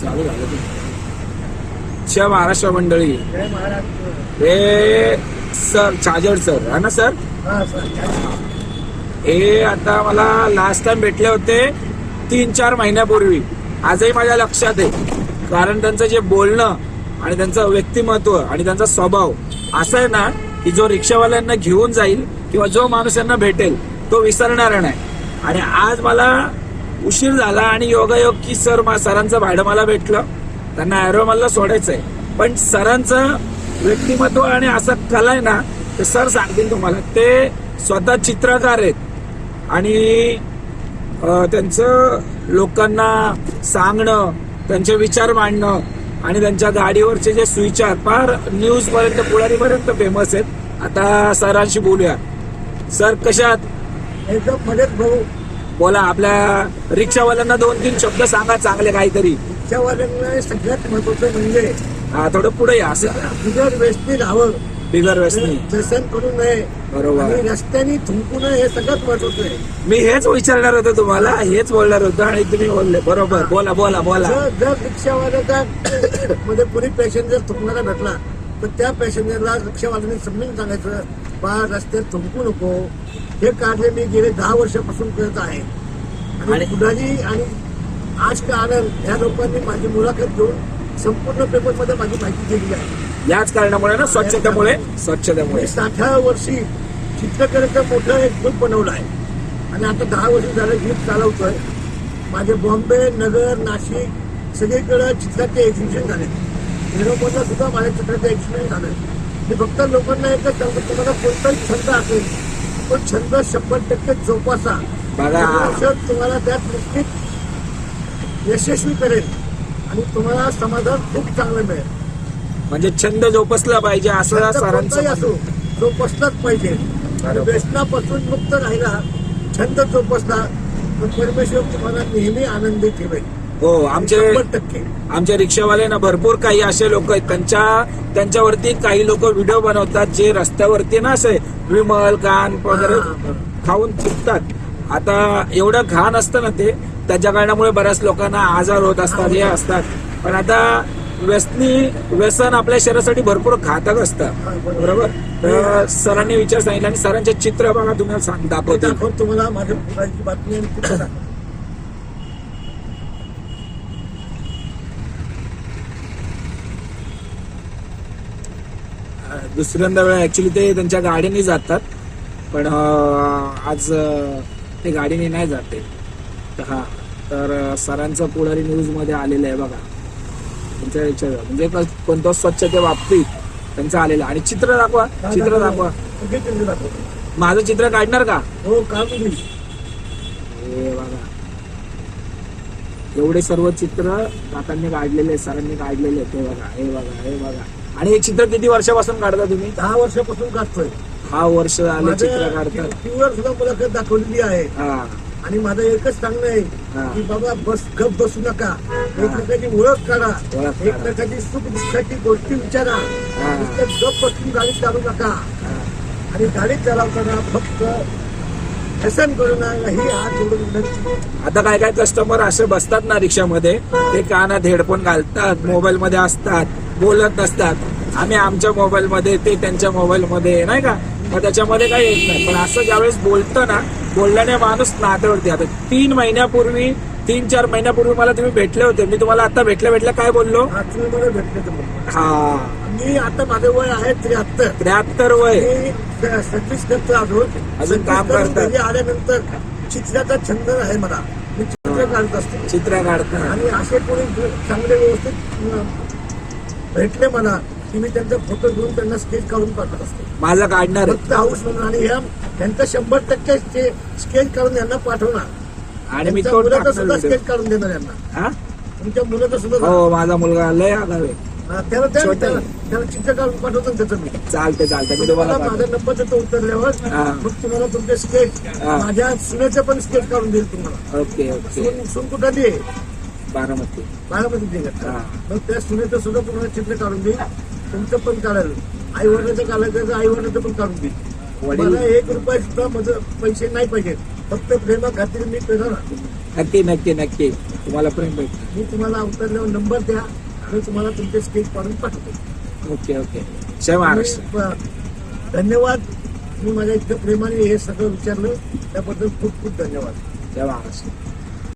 चालू झालं ते. जय महाराष्ट्र मंडळी. जय महाराष्ट्र. हे सर चार्जर सर है ना सर. हा सर. हे आता मला लास्ट टाइम भेटले होते 3-4 महिन्यापूर्वी. आजही माझ्या लक्षात आहे, कारण त्यांचं जे बोलणं आणि त्यांचं व्यक्तिमत्व आणि त्यांचा स्वभाव असं आहे ना की जो रिक्षावाल्यांना घेऊन जाईल किंवा जो माणूस यांना भेटेल तो विसरणार नाही. आणि आज मला उशीर झाला आणि योगायोग की सरांचं भाडं मला भेटलं. त्यांना ॲरोमलला सोडायचंय, पण सरांचं व्यक्तिमत्व आणि असं कला आहे ना ते सर सांगतील तुम्हाला. ते स्वतः चित्रकार आहेत आणि त्यांचं लोकांना सांगणं, त्यांचे विचार मांडणं आणि त्यांच्या गाडीवरचे जे सुविचार फार न्यूज पर्यंत पुढारीपर्यंत फेमस आहेत. आता सरांशी बोलूया. सर कशात एकदम मजेत भाऊ. बोला. आपल्या रिक्षावाल्यांना 2-3 शब्द सांगा चांगले काहीतरी. रिक्षावाल्यांना सगळ्यात महत्वाचं म्हणजे थोडं पुढे या. असं बिगर व्यसनी राहावं, बिगर व्यसनी, व्यसन करू नये, बरोबर. आणि रस्त्याने थुंकू नये, हे सगळ्यात महत्वाचं आहे. मी हेच विचारणार होतो तुम्हाला, हेच बोलणार होतो आणि तुम्ही बोलले. बरोबर. बोला बोला बोला. जर रिक्षावाल्याचा मध्ये कोणी पॅसेंजर थुंकणारा भेटला तर त्या पॅसेंजरला रिक्षावाल्याने समजून सांगायचं, बा रस्त्यात थुंकू नको. हे कार्य मी गेले 10 वर्षापासून करत आहे. आणि पुढारी आणि आज का आनंद ह्या लोकांनी माझी मुलाखत घेऊन संपूर्ण पेपरमध्ये माझी माहिती दिली आहे. याच कारणामुळे ना, स्वच्छतेमुळे. 60 वर्षी चित्रकलेचा मोठा एक ग्रुप बनवला आहे आणि आता 10 वर्ष झालं ग्रुप चालवतोय. माझे बॉम्बे, नगर, नाशिक सगळीकडे चित्राचे एक्झिबिशन झाले. युरोपमधला सुद्धा माझ्या चित्राचे एक्झिबिशन झालं. मी फक्त लोकांना एकच सांगतो, तुम्हाला कोणताही छंद असेल तो छंद 100% जोपासा. तुम्हाला त्यात निश्चित यशस्वी करेल आणि तुम्हाला समाधान खूप चांगलं मिळेल. म्हणजे छंद जोपासला पाहिजे असं सरांचं असो, जोपासलाच पाहिजे. आणि व्यसनापासून मुक्त राहिला, छंद जोपासला तर परमेश्वर तुम्हाला नेहमी आनंदी ठेवेल. हो. आमचे 100%. आमचे रिक्षावाले ना भरपूर काही असे लोक आहेत, त्यांच्यावरती काही लोक व्हिडिओ बनवतात जे रस्त्यावरती ना असे विमल कान वगैरे खाऊन चुकतात. आता एवढं घाण असतं ना ते, त्याच्या कारणामुळे बऱ्याच लोकांना आजार होत असतात, हे असतात. पण आता व्यसन आपल्या शरीरासाठी भरपूर घातक असतं. बरोबर. तर सरांनी विचार सांगितला आणि सरांचे चित्र बघा तुम्हाला दाखवतो. तुम्हाला माझ्या पुढाची बातमी दुसऱ्यांदा वेळा ऍक्च्युली ते त्यांच्या गाडीने जातात, पण आज ते गाडीने नाही जाते. हा, तर सरांचं पुढारी न्यूज मध्ये आलेलं आहे बघा. त्यांच्या याच्यावर म्हणजे कोणत्या स्वच्छते बाबतीत त्यांचं आलेलं. आणि चित्र दाखवा, चित्र दाखवा. माझं चित्र काढणार का? हो, काढून. हे बघा, एवढे सर्व चित्र काकांनी काढलेले, सरांनी काढलेले. हे बघा, हे बघा, हे बघा. आणि हे चित्र किती वर्षापासून काढता तुम्ही? 10 वर्षापासून काढतोय. 10 वर्ष झाले चित्र काढतात. टीव्हीवर सुद्धा मुलाखत दाखवलेली आहे. आणि माझं एकच सांगणं आहे की बाबा गप बसू नका, एकमेकाची ओळख काढा, एकमेकाची सुख दुःखाची गोष्टी विचारा. गप बसून गाडी चालू नका. आणि गाडी चालवताना फक्त व्यसन करू नका, ही हात जोडून विनंती. आता काय काय कस्टमर असे बसतात ना रिक्षामध्ये, ते कानात हेडफोन घालतात, मोबाईल मध्ये असतात, बोलत नसतात. आम्ही आमच्या मोबाईल मध्ये, ते त्यांच्या मोबाईल मध्ये, नाही का. मग त्याच्यामध्ये काही येत नाही. पण असं ज्यावेळेस बोलतं ना, बोलल्याने माणूस नात्यावरती. आता 3 महिन्यापूर्वी, 3-4 महिन्यापूर्वी मला तुम्ही भेटले होते. मी तुम्हाला आता भेटल्या काय बोललो? तुम्ही मला भेटले. हा, मी आता माझं वय आहे 73 वय. सर्व्हिस करतो अजून काम करतात. आल्यानंतर चित्राचा छंद आहे मला. मी चित्र काढत असतो. चित्र काढतात. आणि असे कोणी चांगले व्यवस्थित भेटले मला की मी त्यांचा फोटो घेऊन त्यांना स्केच काढून पाठवत असतो. माझा काढणार फक्त हाऊस म्हणून. आणि त्यांचा 100% स्केच काढून यांना पाठवणार. आणि मी मुलाचा सुद्धा स्केच काढून देणार यांना. तुमच्या मुलाचा सुद्धा. हो, माझा मुलगा लय आगावे. त्याला चित्र काढून पाठवतो त्याचं मी. चालते. मी तुम्हाला माझ्या नंबर देतो उतरल्यावर. मग तुम्हाला तुमचे स्केच, माझ्या सुनेचं पण स्केच काढून देईल तुम्हाला. ओके. सून कुठली आहे? बारामती. मग त्या सुनेचं सुद्धा तुम्हाला चित्र काढून देईल. तुमचं पण काढाल. आई वडिलाचं काढायचं, आई वडिलाचं पण काढून देईल. मला 1 रुपया सुद्धा माझं पैसे नाही पाहिजे. फक्त प्रेमा खातीर मी करणार. नक्की. तुम्हाला प्रेम भेटणार. मी तुम्हाला उतरल्यावर नंबर द्या आणि तुम्हाला तुमचे स्केच काढून पाठवतो. Okay okay. जय महाराष्ट्र. आणि, धन्यवाद. मी माझ्या इतक्या प्रेमाने हे सगळं विचारलं त्याबद्दल खूप खूप धन्यवाद. जय महाराष्ट्र.